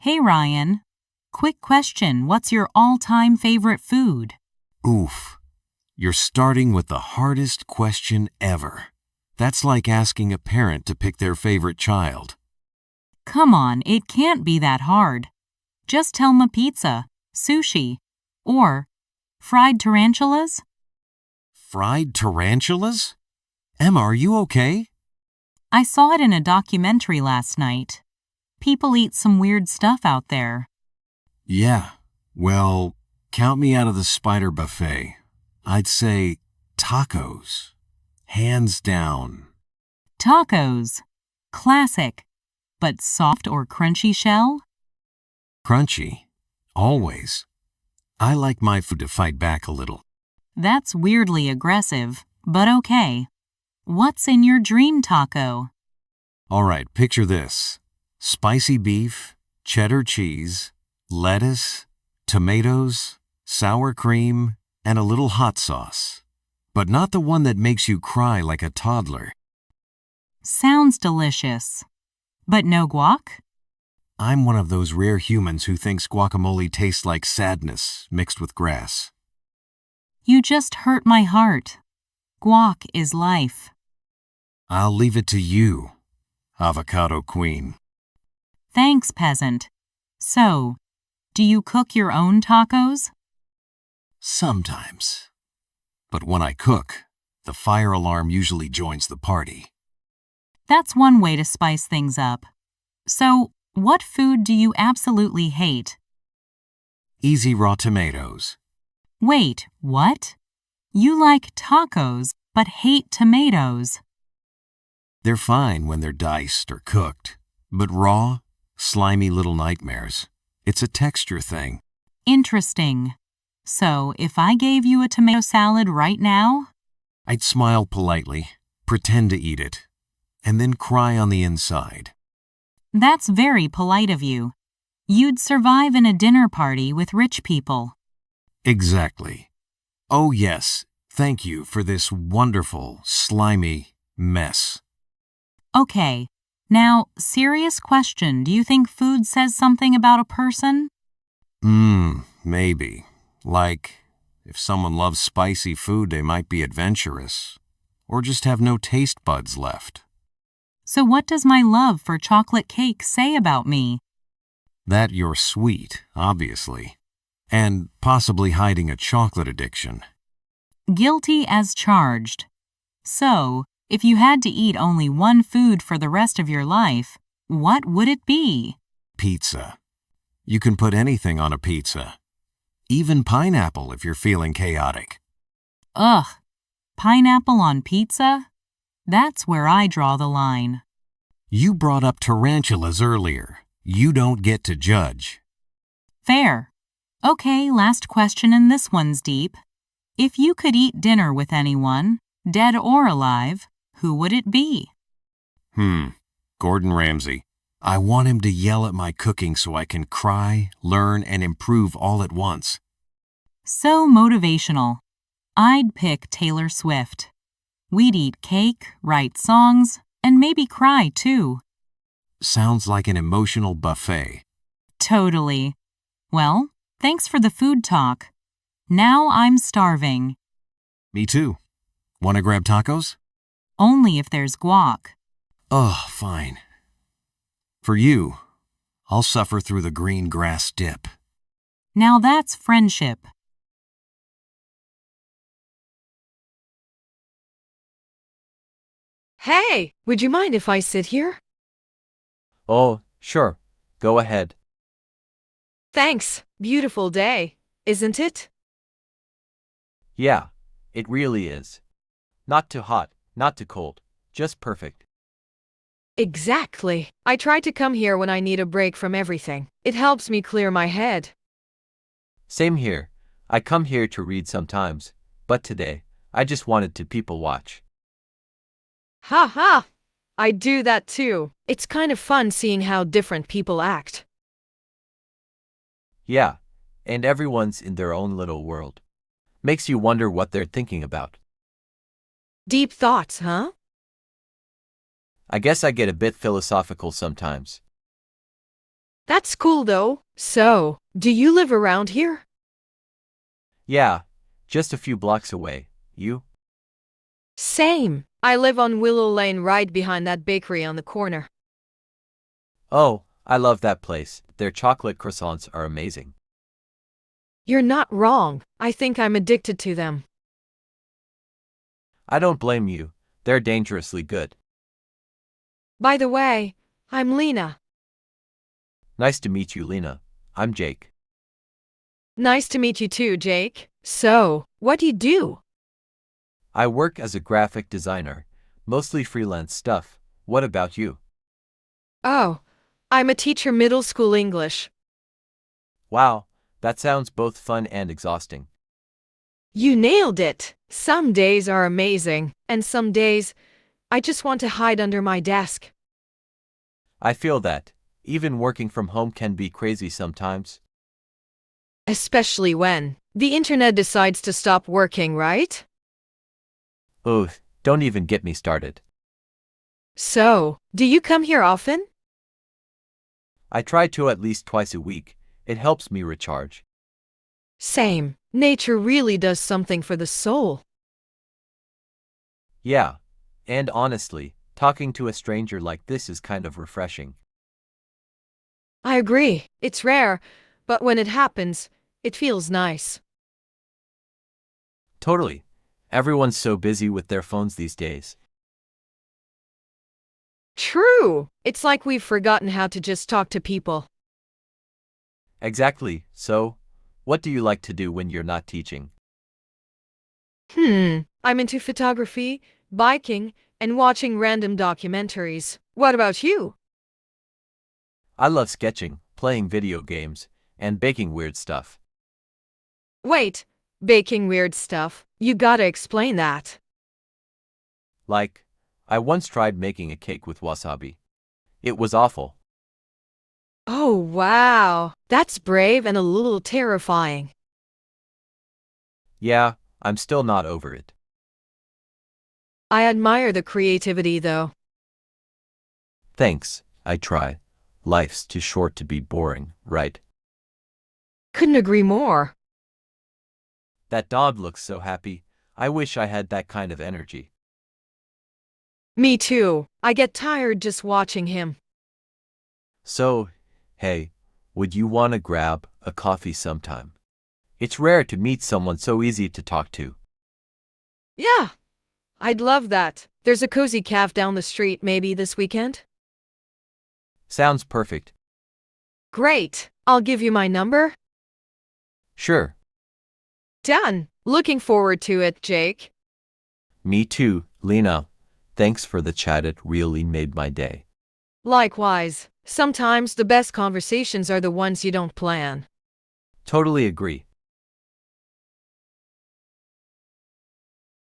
Hey Ryan, quick question. What's your all-time favorite food? Oof. You're starting with the hardest question ever. That's like asking a parent to pick their favorite child. Come on, it can't be that hard. Just tell me pizza, sushi, or fried tarantulas? Fried tarantulas? Emma, are you okay? I saw it in a documentary last night. People eat some weird stuff out there. Yeah. Well, count me out of the spider buffet. I'd say tacos. Hands down. Tacos. Classic. But soft or crunchy shell? Crunchy. Always. I like my food to fight back a little. That's weirdly aggressive, but okay. What's in your dream taco? All right, picture this. Spicy beef, cheddar cheese, lettuce, tomatoes, sour cream, and a little hot sauce. But not the one that makes you cry like a toddler. Sounds delicious. But no guac? I'm one of those rare humans who thinks guacamole tastes like sadness mixed with grass. You just hurt my heart. Guac is life. I'll leave it to you, avocado queen. Thanks, peasant. So, do you cook your own tacos? Sometimes. But when I cook, the fire alarm usually joins the party. That's one way to spice things up. So, what food do you absolutely hate? Easy raw tomatoes. Wait, what? You like tacos, but hate tomatoes. They're fine when they're diced or cooked, but raw, slimy little nightmares. It's a texture thing. Interesting. So, if I gave you a tomato salad right now? I'd smile politely, pretend to eat it, and then cry on the inside. That's very polite of you. You'd survive in a dinner party with rich people. Exactly. Oh yes, thank you for this wonderful, slimy mess. Okay. Now, serious question. Do you think food says something about a person? Maybe. Like, if someone loves spicy food, they might be adventurous, or just have no taste buds left. So what does my love for chocolate cake say about me? That you're sweet, obviously, and possibly hiding a chocolate addiction. Guilty as charged. So, if you had to eat only one food for the rest of your life, what would it be? Pizza. You can put anything on a pizza. Even pineapple if you're feeling chaotic. Ugh. Pineapple on pizza? That's where I draw the line. You brought up tarantulas earlier. You don't get to judge. Fair. Okay, last question, and this one's deep. If you could eat dinner with anyone, dead or alive, who would it be? Gordon Ramsay. I want him to yell at my cooking so I can cry, learn, and improve all at once. So motivational. I'd pick Taylor Swift. We'd eat cake, write songs, and maybe cry too. Sounds like an emotional buffet. Totally. Well, thanks for the food talk. Now I'm starving. Me too. Want to grab tacos? Only if there's guac. Oh, fine. For you, I'll suffer through the green grass dip. Now that's friendship. Hey, would you mind if I sit here? Oh, sure. Go ahead. Thanks. Beautiful day, isn't it? Yeah, it really is. Not too hot, not too cold. Just perfect. Exactly. I try to come here when I need a break from everything. It helps me clear my head. Same here. I come here to read sometimes, but today, I just wanted to people watch. Ha ha! I do that too. It's kind of fun seeing how different people act. Yeah, and everyone's in their own little world. Makes you wonder what they're thinking about. Deep thoughts, huh? I guess I get a bit philosophical sometimes. That's cool though. So, do you live around here? Yeah, just a few blocks away. You? Same. I live on Willow Lane right behind that bakery on the corner. Oh, I love that place. Their chocolate croissants are amazing. You're not wrong. I think I'm addicted to them. I don't blame you. They're dangerously good. By the way, I'm Lena. Nice to meet you, Lena. I'm Jake. Nice to meet you too, Jake. So, what do you do? I work as a graphic designer, mostly freelance stuff. What about you? Oh, I'm a teacher middle school English. Wow, that sounds both fun and exhausting. You nailed it. Some days are amazing, and some days, I just want to hide under my desk. I feel that. Even working from home can be crazy sometimes. Especially when the internet decides to stop working, right? Ugh, don't even get me started. So, do you come here often? I try to at least twice a week. It helps me recharge. Same. Nature really does something for the soul. Yeah, and honestly, talking to a stranger like this is kind of refreshing. I agree. It's rare, but when it happens, it feels nice. Totally. Everyone's so busy with their phones these days. True. It's like we've forgotten how to just talk to people. Exactly. So, what do you like to do when you're not teaching? I'm into photography, biking, and watching random documentaries. What about you? I love sketching, playing video games, and baking weird stuff. Wait, baking weird stuff. You gotta explain that. Like, I once tried making a cake with wasabi. It was awful. Oh, wow. That's brave and a little terrifying. Yeah, I'm still not over it. I admire the creativity, though. Thanks, I try. Life's too short to be boring, right? Couldn't agree more. That dog looks so happy. I wish I had that kind of energy. Me too. I get tired just watching him. So, hey, would you want to grab a coffee sometime? It's rare to meet someone so easy to talk to. Yeah, I'd love that. There's a cozy cafe down the street maybe this weekend? Sounds perfect. Great. I'll give you my number. Sure. Done. Looking forward to it, Jake. Me too, Lena. Thanks for the chat. It really made my day. Likewise. Sometimes the best conversations are the ones you don't plan. Totally agree.